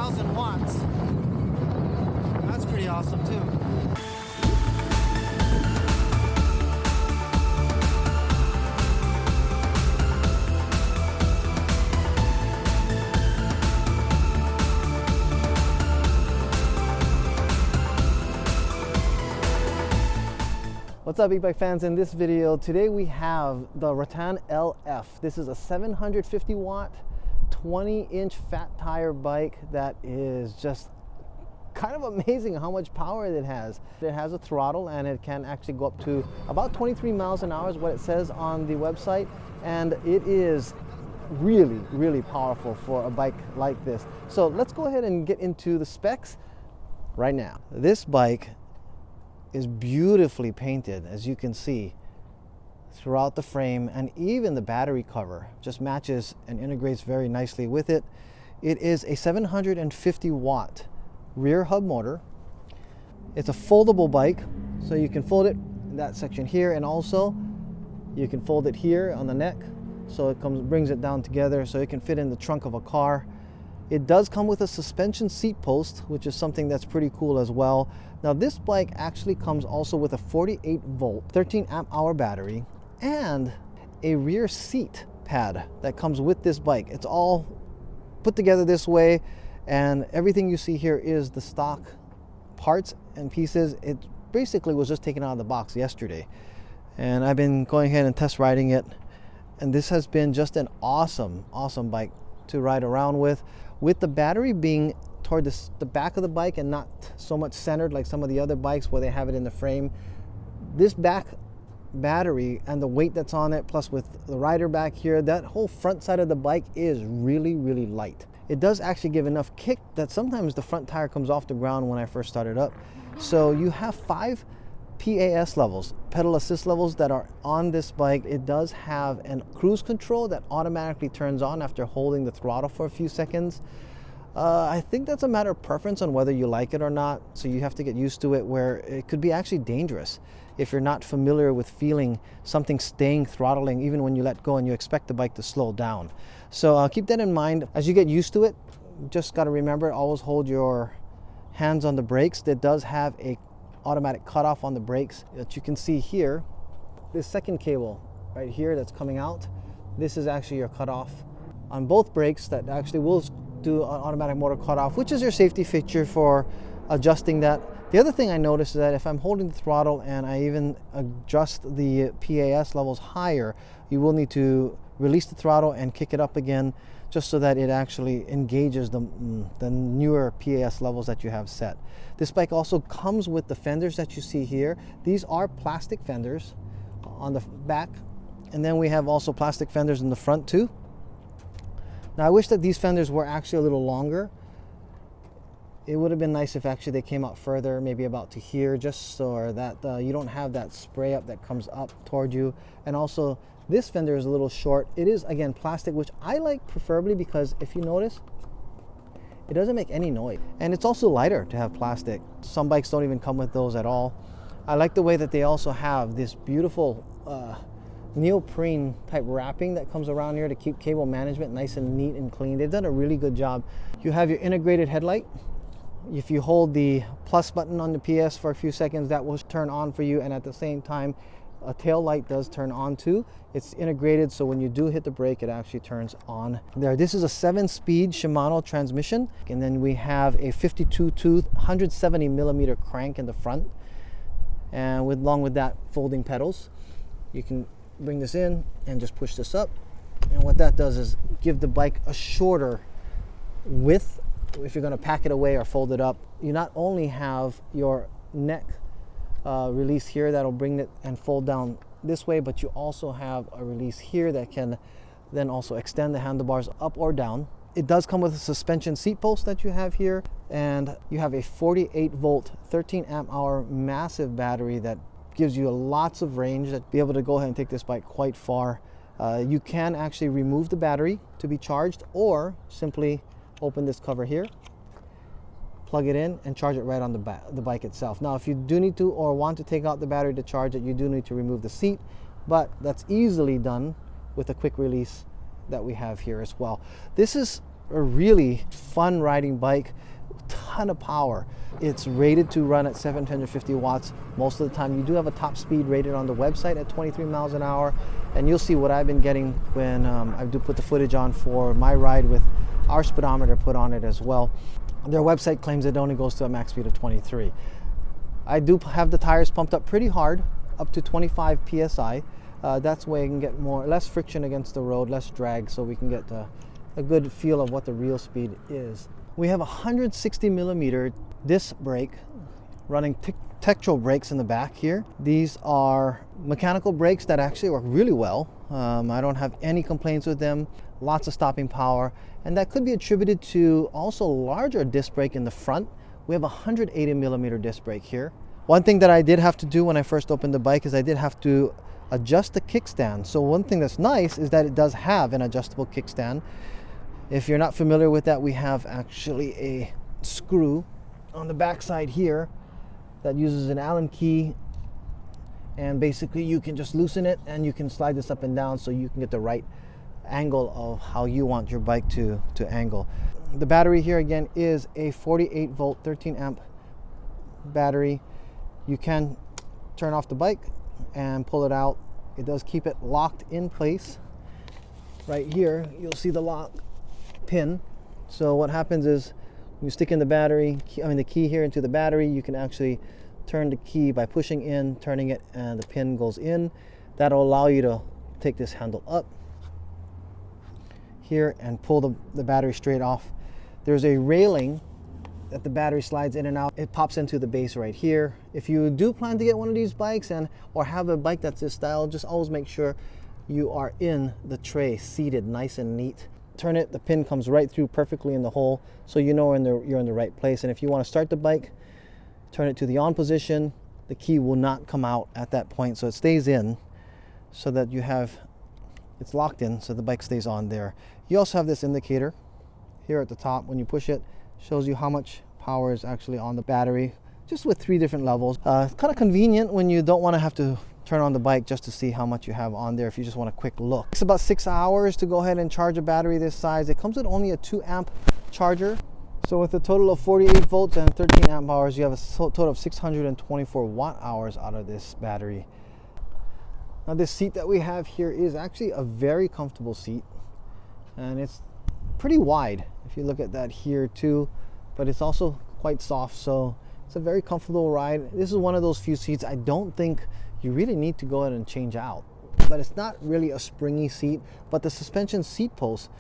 1,000 watts. That's pretty awesome too. What's up, Ebike fans? In this video today we have the Rattan LF. This is a 750 watt 20-inch fat tire bike that is just kind of amazing how much power it has. It has a throttle and it can actually go up to about 23 miles an hour is what it says on the website, and it is really powerful for a bike like this. So let's go ahead and get into the specs right now. This bike is beautifully painted, as you can see, throughout the frame, and even the battery cover just matches and integrates very nicely with it. It is a 750 watt rear hub motor. It's a foldable bike, so you can fold it in that section here, and also you can fold it here on the neck, so it brings it down together so it can fit in the trunk of a car. It does come with a suspension seat post, which is something that's pretty cool as well. Now this bike actually comes also with a 48 volt 13 amp hour battery and a rear seat pad that comes with this bike. It's all put together this way, and everything you see here is the stock parts and pieces. It basically was just taken out of the box yesterday, and I've been going ahead and test riding it, and this has been just an awesome bike to ride around with the battery being toward the back of the bike and not so much centered like some of the other bikes where they have it in the frame. This back battery and the weight that's on it, plus with the rider back here, that whole front side of the bike is really light. It does actually give enough kick that sometimes the front tire comes off the ground when I first started up. So you have 5 PAS levels, pedal assist levels, that are on this bike. It does have a cruise control that automatically turns on after holding the throttle for a few seconds. I think that's a matter of preference on whether you like it or not, so you have to get used to it, where it could be actually dangerous if you're not familiar with feeling something staying throttling even when you let go and you expect the bike to slow down. So keep that in mind as you get used to it. Just got to remember, always hold your hands on the brakes. It does have a automatic cutoff on the brakes that you can see here. This second cable right here that's coming out, this is actually your cutoff on both brakes that actually will do an automatic motor cutoff, which is your safety feature for adjusting that. The other thing I noticed is that if I'm holding the throttle and I even adjust the PAS levels higher, you will need to release the throttle and kick it up again, just so that it actually engages the newer PAS levels that you have set. This bike also comes with the fenders that you see here. These are plastic fenders on the back, and then we have also plastic fenders in the front too. Now I wish that these fenders were actually a little longer. It would have been nice if actually they came out further, maybe about to here, just so that you don't have that spray up that comes up toward you. And also this fender is a little short. It is, again, plastic, which I like preferably because if you notice, it doesn't make any noise. And it's also lighter to have plastic. Some bikes don't even come with those at all. I like the way that they also have this beautiful neoprene type wrapping that comes around here to keep cable management nice and neat and clean. They've done a really good job. You have your integrated headlight. If you hold the plus button on the PS for a few seconds, that will turn on for you, and at the same time a tail light does turn on too. It's integrated, so when you do hit the brake, it actually turns on there. This is a 7-speed Shimano transmission, and then we have a 52 tooth 170 millimeter crank in the front, and along with that, folding pedals. You can bring this in and just push this up, and what that does is give the bike a shorter width. If you're going to pack it away or fold it up, you not only have your neck release here that'll bring it and fold down this way, but you also have a release here that can then also extend the handlebars up or down. It does come with a suspension seat post that you have here, and you have a 48 volt 13 amp hour massive battery that gives you lots of range, that be able to go ahead and take this bike quite far. You can actually remove the battery to be charged, or simply open this cover here, plug it in, and charge it right on the bike itself. Now, if you do need to or want to take out the battery to charge it, you do need to remove the seat, but that's easily done with a quick release that we have here as well. This is a really fun riding bike, ton of power. It's rated to run at 750 watts most of the time. You do have a top speed rated on the website at 23 miles an hour, and you'll see what I've been getting when I do put the footage on for my ride with our speedometer put on it as well. Their website claims it only goes to a max speed of 23. I do have the tires pumped up pretty hard, up to 25 psi. That's where you can get less friction against the road, less drag, so we can get a good feel of what the real speed is. We have a 160 millimeter disc brake running Step-thru brakes in the back here. These are mechanical brakes that actually work really well. I don't have any complaints with them. Lots of stopping power, and that could be attributed to also larger disc brake in the front. We have a 180 millimeter disc brake here. One thing that I did have to do when I first opened the bike is I did have to adjust the kickstand. So one thing that's nice is that it does have an adjustable kickstand. If you're not familiar with that, we have actually a screw on the back side here that uses an Allen key, and basically you can just loosen it and you can slide this up and down so you can get the right angle of how you want your bike to angle. The battery here again is a 48 volt 13 amp battery. You can turn off the bike and pull it out. It does keep it locked in place. Right here you'll see the lock pin. So what happens is you stick in the battery, the key here into the battery, you can actually turn the key by pushing in, turning it, and the pin goes in. That'll allow you to take this handle up here and pull the battery straight off. There's a railing that the battery slides in and out. It pops into the base right here. If you do plan to get one of these bikes or have a bike that's this style, just always make sure you are in the tray, seated nice and neat. Turn it, the pin comes right through perfectly in the hole, so you know you're in the right place. And if you want to start the bike, turn it to the on position. The key will not come out at that point, so it stays in, so that it's locked in, so the bike stays on there. You also have this indicator here at the top. When you push it, shows you how much power is actually on the battery, just with 3 different levels. It's kind of convenient when you don't want to have to turn on the bike just to see how much you have on there if you just want a quick look. It's about 6 hours to go ahead and charge a battery this size. It comes with only a 2 amp charger. So with a total of 48 volts and 13 amp hours, you have a total of 624 watt hours out of this battery. Now this seat that we have here is actually a very comfortable seat, and it's pretty wide if you look at that here too, but it's also quite soft, so it's a very comfortable ride. This is one of those few seats I don't think you really need to go ahead and change out, but it's not really a springy seat, but the suspension seat post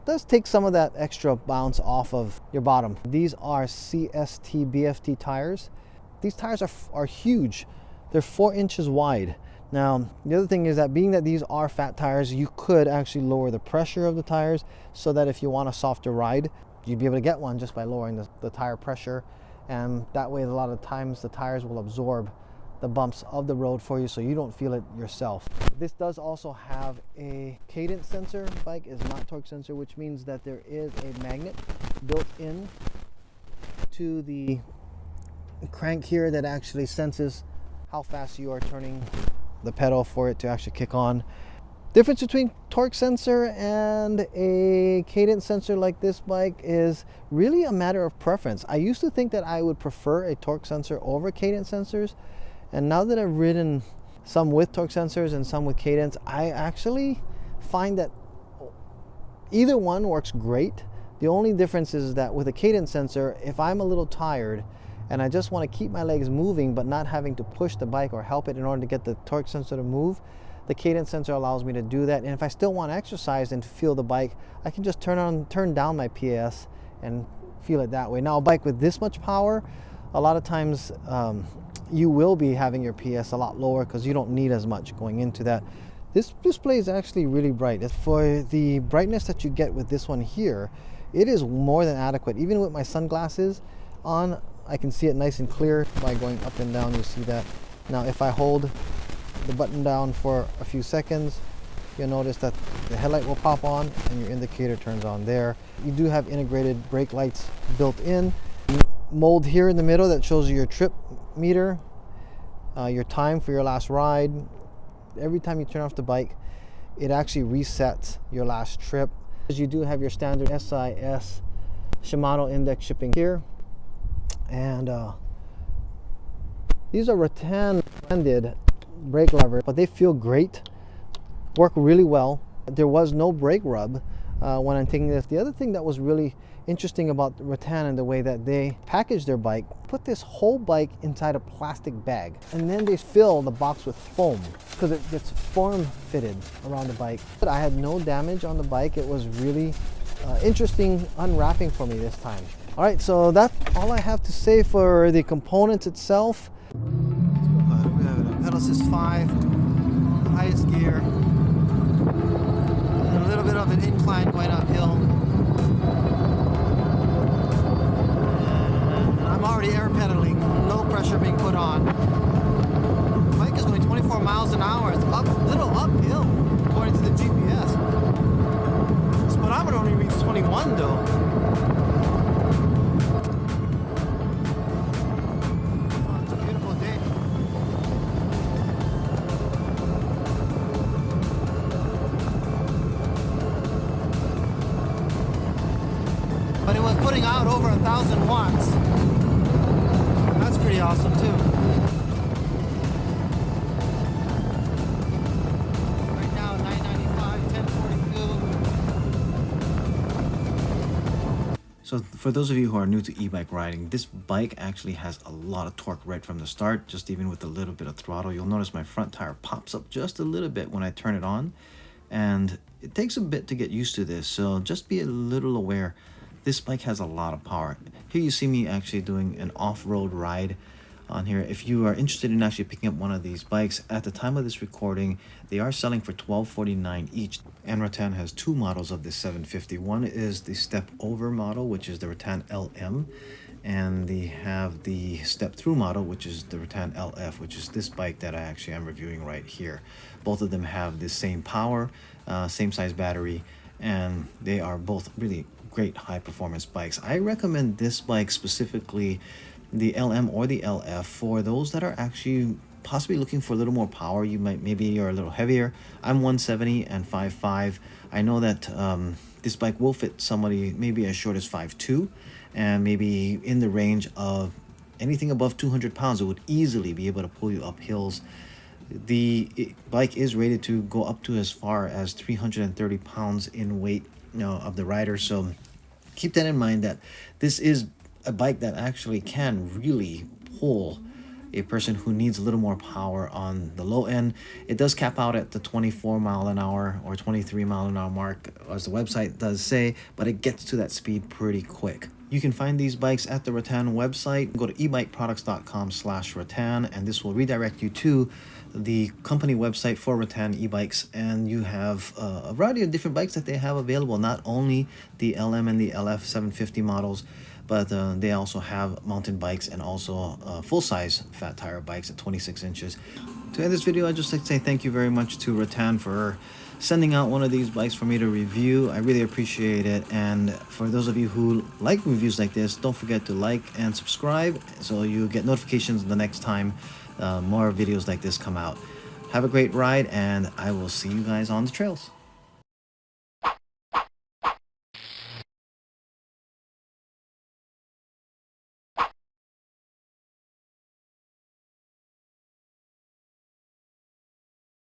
does take some of that extra bounce off of your bottom. These are CST BFT tires. These tires are huge. They're 4 inches wide. Now, the other thing is that being that these are fat tires, you could actually lower the pressure of the tires so that if you want a softer ride, you'd be able to get one just by lowering the tire pressure. And that way, a lot of times the tires will absorb the bumps of the road for you so you don't feel it yourself. This does also have a cadence sensor. Bike is not torque sensor, which means that there is a magnet built in to the crank here that actually senses how fast you are turning the pedal for it to actually kick on. Difference between torque sensor and a cadence sensor like this bike is really a matter of preference. I used to think that I would prefer a torque sensor over cadence sensors, and now that I've ridden some with torque sensors and some with cadence, I actually find that either one works great. The only difference is that with a cadence sensor, if I'm a little tired and I just want to keep my legs moving but not having to push the bike or help it in order to get the torque sensor to move, the cadence sensor allows me to do that. And if I still want to exercise and to feel the bike, I can just turn down my PAS and feel it that way. Now, a bike with this much power, a lot of times you will be having your PS a lot lower because you don't need as much going into that. This display is actually really bright. For the brightness that you get with this one here, it is more than adequate. Even with my sunglasses on, I can see it nice and clear by going up and down. You see that. Now if I hold the button down for a few seconds, you'll notice that the headlight will pop on and your indicator turns on there. You do have integrated brake lights built in. Mold here in the middle that shows you your trip meter, your time for your last ride. Every time you turn off the bike, it actually resets your last trip. You do have your standard SIS Shimano index shipping here, and these are Rattan blended brake levers, but they feel great, work really well. There was no brake rub when I'm taking this. The other thing that was really interesting about Rattan and the way that they package their bike, put this whole bike inside a plastic bag, and then they fill the box with foam because it gets form fitted around the bike. But I had no damage on the bike. It was really interesting unwrapping for me this time. All right, so that's all I have to say for the components itself. We have a pedal assist 5, the highest gear, and a little bit of an incline going uphill. And I'm already air pedaling, low pressure being put on. The bike is going 24 miles an hour. It's up, little uphill according to the GPS. The speedometer only reads 21 though. But it was putting out over 1,000 watts. That's pretty awesome too. Right now 995, 1042. So for those of you who are new to e-bike riding, this bike actually has a lot of torque right from the start, just even with a little bit of throttle. You'll notice my front tire pops up just a little bit when I turn it on, and it takes a bit to get used to this, so just be a little aware. This bike has a lot of power. Here you see me actually doing an off-road ride on here. If you are interested in actually picking up one of these bikes, at the time of this recording, they are selling for $12.49 each. And Rattan has two models of this 750. One is the step-over model, which is the Rattan LM, and they have the step-thru model, which is the Rattan LF, which is this bike that I actually am reviewing right here. Both of them have the same power, same size battery, and they are both really great high performance bikes. I recommend this bike specifically, the LM or the LF, for those that are actually possibly looking for a little more power. Maybe you're a little heavier. I'm 170 and 5'5". I know that this bike will fit somebody maybe as short as 5'2", and maybe in the range of anything above 200 pounds. It would easily be able to pull you up hills. The bike is rated to go up to as far as 330 pounds in weight, of the rider. So keep that in mind, that this is a bike that actually can really pull a person who needs a little more power on the low end. It does cap out at the 24 mile an hour or 23 mile an hour mark, as the website does say, but it gets to that speed pretty quick. You can find these bikes at the Rattan website. Go to ebikeproducts.com/Rattan, and this will redirect you to the company website for Rattan e-bikes, and you have a variety of different bikes that they have available. Not only the LM and the LF750 models, but they also have mountain bikes and also full-size fat tire bikes at 26 inches. To end this video, I'd just like to say thank you very much to Rattan for sending out one of these bikes for me to review. I really appreciate it. And for those of you who like reviews like this, don't forget to like and subscribe so you get notifications the next time more videos like this come out. Have a great ride, and I will see you guys on the trails.